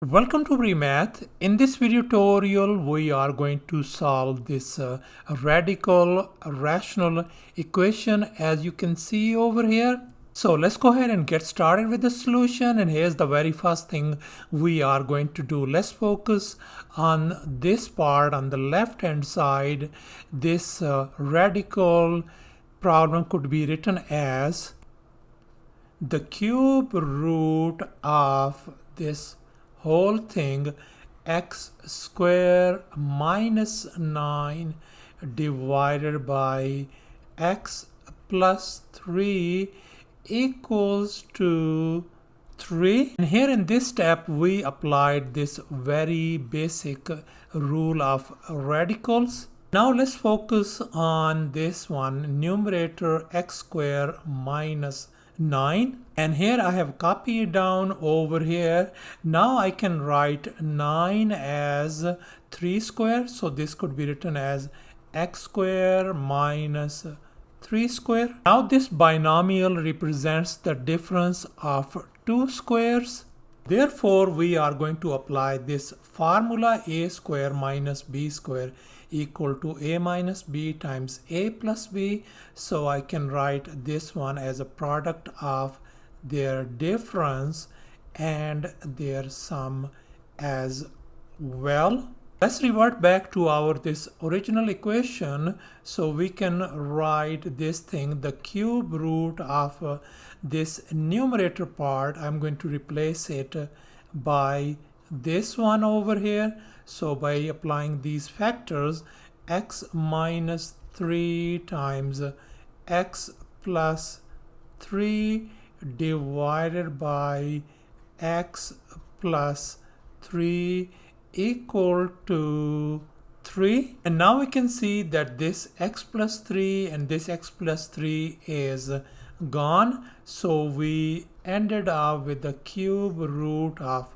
Welcome to Premath. In this video tutorial, we are going to solve this radical rational equation as you can see over here. So let's go ahead and get started with the solution. And here's the very first thing we are going to do. Let's focus on this part on the left hand side. This radical problem could be written as the cube root of this whole thing x square minus 9 divided by x plus 3 equals to 3. And here in this step we applied this very basic rule of radicals. Now let's focus on this one, numerator x square minus 9, and here I have copied down over here. Now I can write 9 as 3 square, so this could be written as x square minus 3 square. Now this binomial represents the difference of two squares. Therefore, we are going to apply this formula a square minus b square equal to a minus b times a plus b. So I can write this one as a product of their difference and their sum as well. Let's revert back to our this original equation, so we can write this thing, the cube root of this numerator part. I'm going to replace it by this one over here. So by applying these factors, x minus 3 times x plus 3 divided by x plus 3 equal to 3. And now we can see that this x plus 3 and this x plus 3 is gone. So we ended up with the cube root of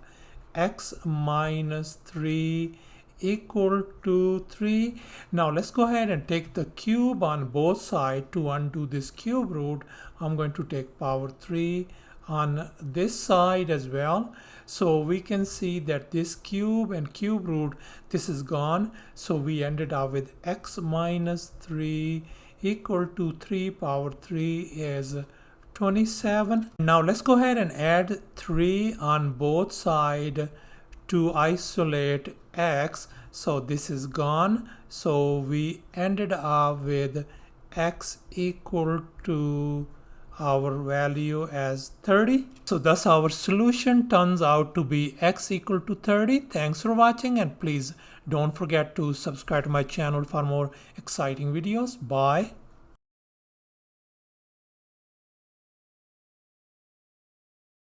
x minus 3 equal to 3. Now let's go ahead and take the cube on both sides. To undo this cube root, I'm going to take power 3 on this side as well. So we can see that this cube and cube root, this is gone. So we ended up with x minus 3 equal to 3 power 3 is 27. Now let's go ahead and add 3 on both sides to isolate x. So this is gone. So we ended up with x equal to our value as 30. So thus our solution turns out to be x equal to 30. Thanks for watching, and please don't forget to subscribe to my channel for more exciting videos. Bye.